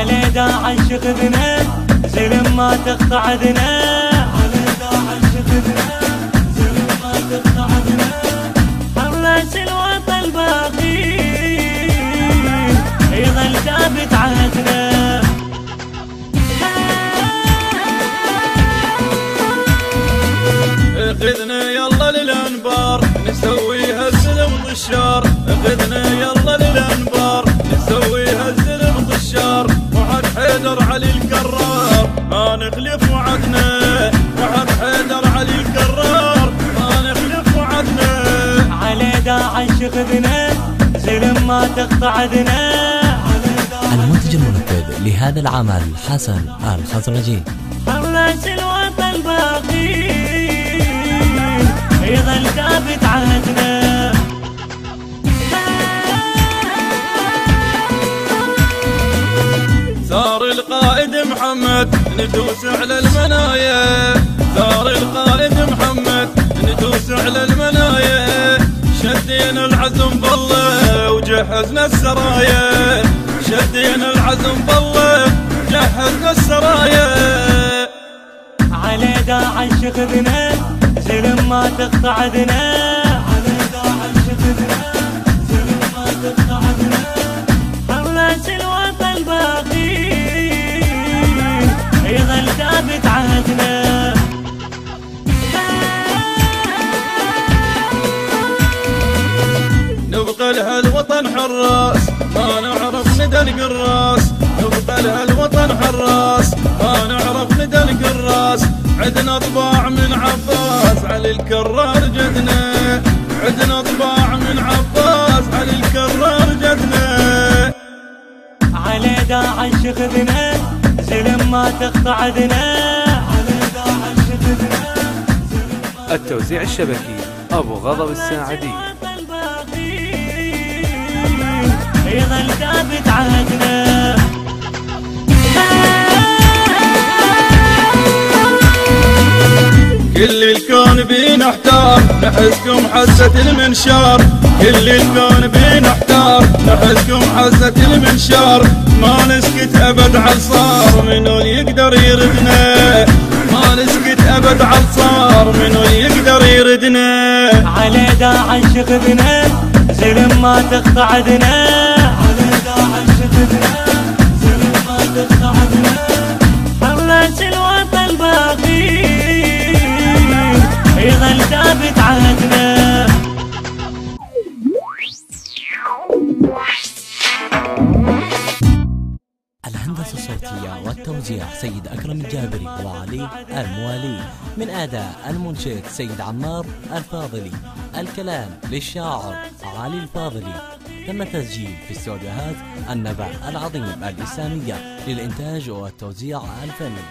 على داعش خذنا زلم ما تقطع اذنا، على داعش خذنا زلم ما تقطع اذنا، حراس الوطن باقي يظل ثابت عهدنا. اخذنا يلا للانبار نسويها الزلم طشار، اخذنا يلا للانبار نسويها الزلم طشار، وعد حيدر علي الكرار ما نخلف وعدنا، وعد حيدر علي الكرار ما نخلف وعدنا. على داعش خذنا زلم ما تقطع اذنا. المنتج المنفذ لهذا العمل حسن الخزرجي. حراس الوطن باقي يظل ثابت عهدنا. ثار القائد محمد ندوس على المنايا، ثار القائد محمد ندوس على المنايا، شدينا العزم بالله وجهزنا السرايا، شدينا العزم بالله وجهزنا السرايا. على داعش خذنا زلم ما تقطع اذنا، على داعش خذنا زلم ما تقطع اذنا، حراس الوطن باقي يظل ثابت عهدنا. نبقى لها الوطن حراس ما نعرف ندى القراس، نبقى لها الوطن حراس ما نعرف ندى القراس، عدنا طباع من عباس علي الكرار جدنا، عدنا طباع من عباس علي الكرار جدنا. على داعش خذنا زلم ما تقطع اذنا، على داعش خذنا زلم ما. التوزيع الشبكي أبو غضب الساعدي. يظل ثابت عهدنا. كل الكون بينا احتار نحسكم حزة المنشار، كل الكون بينا احتار نحسكم حزة المنشار، ما نسكت ابد على صار منو يقدر يردنا، ما نسكت ابد على صار منو يقدر يردنا. على داعش خذنا زلم ما تقطع اذنا، على داعش خذنا زلم ما تقطع اذنا، حراس الوطن باقي يظل ثابت عهدنا. الهندسة الصوتية والتوزيع سيد أكرم الجابري وعلي الموالي، من أداء المنشد سيد عمار الفاضلي، الكلام للشاعر علي الفاضلي. تم تسجيل في استوديوهات النبع العظيم الإسلامية للإنتاج والتوزيع الفني.